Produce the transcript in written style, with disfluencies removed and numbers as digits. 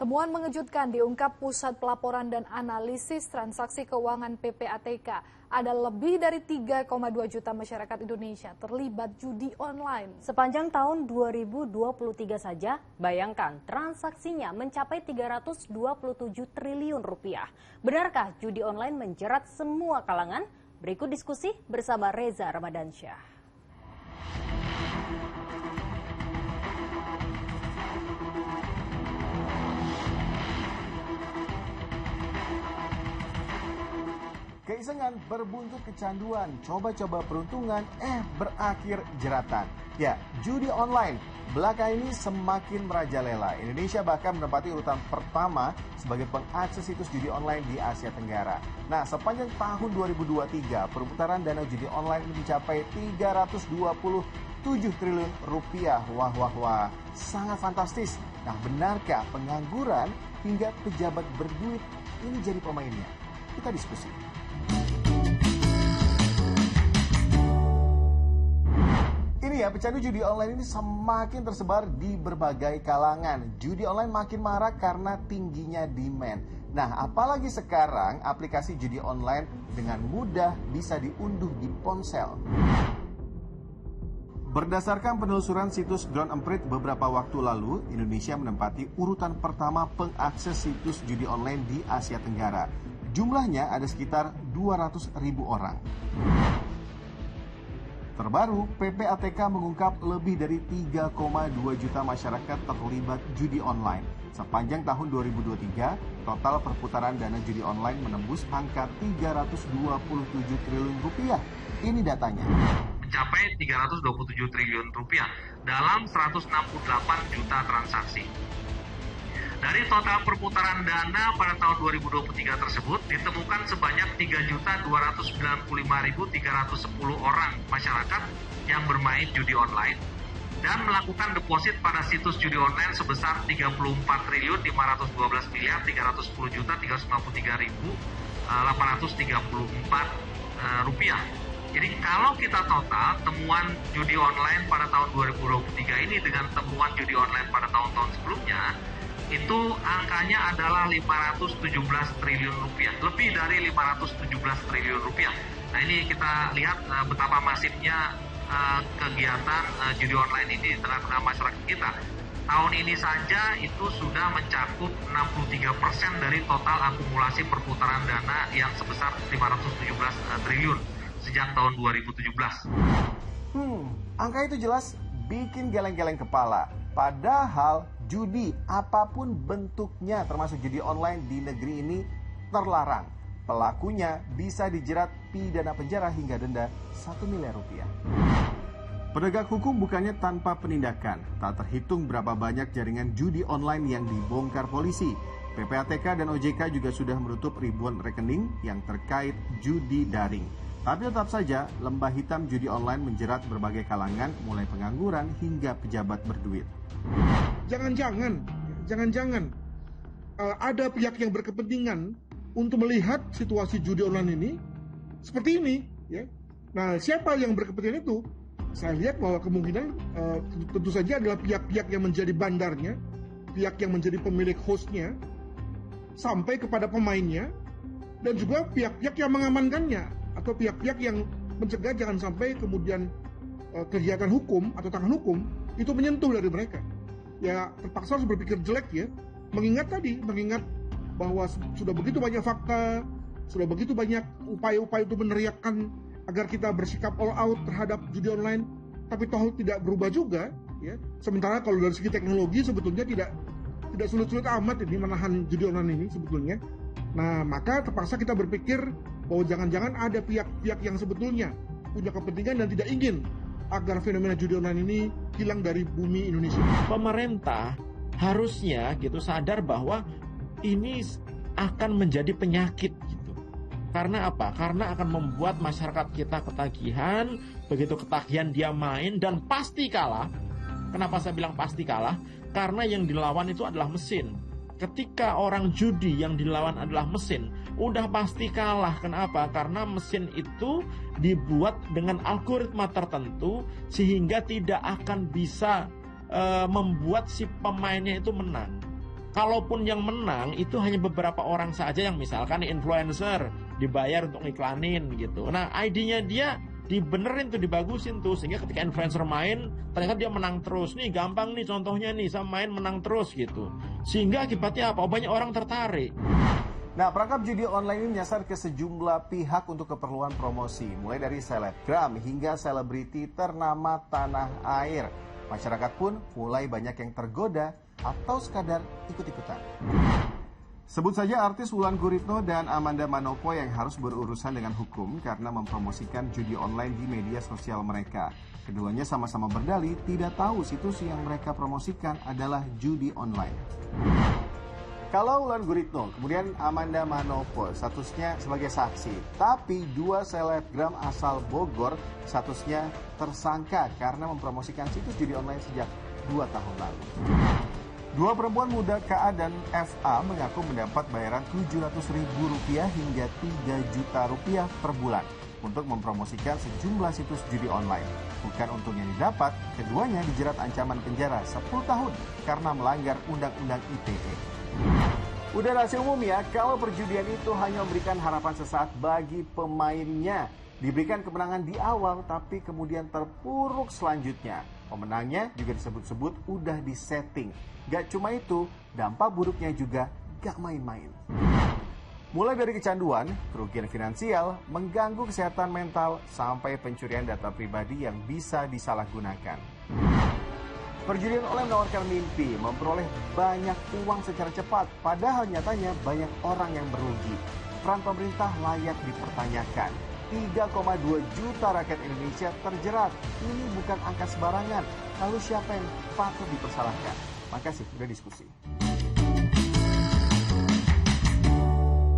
Temuan mengejutkan diungkap Pusat Pelaporan dan Analisis Transaksi Keuangan PPATK. Ada lebih dari 3,2 juta masyarakat Indonesia terlibat judi online. Sepanjang tahun 2023 saja, bayangkan transaksinya mencapai 327 triliun rupiah. Benarkah judi online menjerat semua kalangan? Berikut diskusi bersama Reza Ramadansyah. Keisengan berbuntut kecanduan, coba-coba peruntungan, berakhir jeratan. Ya, judi online belakangan ini semakin merajalela. Indonesia bahkan menempati urutan pertama sebagai pengakses situs judi online di Asia Tenggara. Nah, sepanjang tahun 2023, perputaran dana judi online mencapai 327 triliun rupiah. Wah, sangat fantastis. Nah, benarkah pengangguran hingga pejabat berduit ini jadi pemainnya? Kita diskusi. Ini ya, pecandu judi online ini semakin tersebar di berbagai kalangan. Judi online makin marak karena tingginya demand. Nah, apalagi sekarang aplikasi judi online dengan mudah bisa diunduh di ponsel. Berdasarkan penelusuran situs Drone Emprit beberapa waktu lalu, Indonesia menempati urutan pertama pengakses situs judi online di Asia Tenggara. Jumlahnya ada sekitar 200.000 orang. Terbaru, PPATK mengungkap lebih dari 3,2 juta masyarakat terlibat judi online. Sepanjang tahun 2023, total perputaran dana judi online menembus angka 327 triliun rupiah. Ini datanya. Mencapai 327 triliun rupiah dalam 168 juta transaksi. Dari total perputaran dana pada tahun 2023 tersebut, ditemukan sebanyak 3.295.310 orang masyarakat yang bermain judi online dan melakukan deposit pada situs judi online sebesar 34.410.393.834 rupiah. Jadi kalau kita total temuan judi online pada tahun 2023 ini dengan temuan judi online pada tahun-tahun sebelumnya, itu angkanya adalah 517 triliun rupiah, lebih dari 517 triliun rupiah. Nah, ini kita lihat betapa masifnya kegiatan judi online ini di tengah-tengah masyarakat kita. Tahun ini saja itu sudah mencakup 63% dari total akumulasi perputaran dana yang sebesar 517 triliun sejak tahun 2017. Angka itu jelas bikin geleng-geleng kepala. Padahal judi apapun bentuknya termasuk judi online di negeri ini terlarang. Pelakunya bisa dijerat pidana penjara hingga denda 1 miliar rupiah. Penegak hukum bukannya tanpa penindakan. Tak terhitung berapa banyak jaringan judi online yang dibongkar polisi. PPATK dan OJK juga sudah menutup ribuan rekening yang terkait judi daring. Tapi tetap saja, lembah hitam judi online menjerat berbagai kalangan, mulai pengangguran hingga pejabat berduit. Jangan-jangan ada pihak yang berkepentingan untuk melihat situasi judi online ini seperti ini, ya. Nah, siapa yang berkepentingan itu? Saya lihat bahwa kemungkinan tentu saja adalah pihak-pihak yang menjadi bandarnya, pihak yang menjadi pemilik hostnya, sampai kepada pemainnya, dan juga pihak-pihak yang mengamankannya, atau pihak-pihak yang mencegah jangan sampai kemudian kegiatan hukum atau tangan hukum itu menyentuh dari mereka. Ya, terpaksa harus berpikir jelek, ya, mengingat bahwa sudah begitu banyak fakta, sudah begitu banyak upaya-upaya untuk meneriakkan agar kita bersikap all out terhadap judi online, tapi toh tidak berubah juga, ya. Sementara kalau dari segi teknologi sebetulnya tidak sulit-sulit amat ini menahan judi online ini sebetulnya. Nah, maka terpaksa kita berpikir bahwa jangan-jangan ada pihak-pihak yang sebetulnya punya kepentingan dan tidak ingin agar fenomena judi online ini hilang dari bumi Indonesia. Pemerintah harusnya sadar bahwa ini akan menjadi penyakit gitu. Karena apa? Karena akan membuat masyarakat kita ketagihan, begitu ketagihan dia main dan pasti kalah. Kenapa saya bilang pasti kalah? Karena yang dilawan itu adalah mesin. Ketika orang judi yang dilawan adalah mesin, udah pasti kalah. Kenapa? Karena mesin itu dibuat dengan algoritma tertentu sehingga tidak akan bisa membuat si pemainnya itu menang. kalaupun yang menang itu hanya beberapa orang saja yang misalkan influencer dibayar untuk ngiklanin gitu. Nah, ID-nya dia dibenerin tuh, dibagusin tuh, sehingga ketika influencer main ternyata dia menang terus. Nih gampang nih contohnya nih, saya main menang terus gitu. Sehingga akibatnya apa? Banyak orang tertarik. Nah, perangkap judi online ini menyasar ke sejumlah pihak untuk keperluan promosi, mulai dari selebgram hingga selebriti ternama tanah air. Masyarakat pun mulai banyak yang tergoda atau sekadar ikut-ikutan. Sebut saja artis Wulan Guritno dan Amanda Manopo yang harus berurusan dengan hukum karena mempromosikan judi online di media sosial mereka. Keduanya sama-sama berdalih tidak tahu situs yang mereka promosikan adalah judi online. Kalau Wulan Guritno, kemudian Amanda Manopo statusnya sebagai saksi. Tapi dua selebgram asal Bogor statusnya tersangka karena mempromosikan situs judi online sejak 2 tahun lalu. Dua perempuan muda KA dan FA mengaku mendapat bayaran Rp700.000 hingga Rp3 juta per bulan untuk mempromosikan sejumlah situs judi online. Bukan untung yang didapat, keduanya dijerat ancaman penjara 10 tahun karena melanggar Undang-Undang ITE. Udah rahasia umum ya, kalau perjudian itu hanya memberikan harapan sesaat bagi pemainnya. Diberikan kemenangan di awal, tapi kemudian terpuruk selanjutnya. Pemenangnya juga disebut-sebut udah disetting. Gak cuma itu, dampak buruknya juga gak main-main. Mulai dari kecanduan, kerugian finansial, mengganggu kesehatan mental, sampai pencurian data pribadi yang bisa disalahgunakan. Perjudian online menawarkan mimpi, memperoleh banyak uang secara cepat, padahal nyatanya banyak orang yang merugi. Peran pemerintah layak dipertanyakan. 3,2 juta rakyat Indonesia terjerat. Ini bukan angka sembarangan. Lalu siapa yang patut dipersalahkan? Makasih sudah diskusi.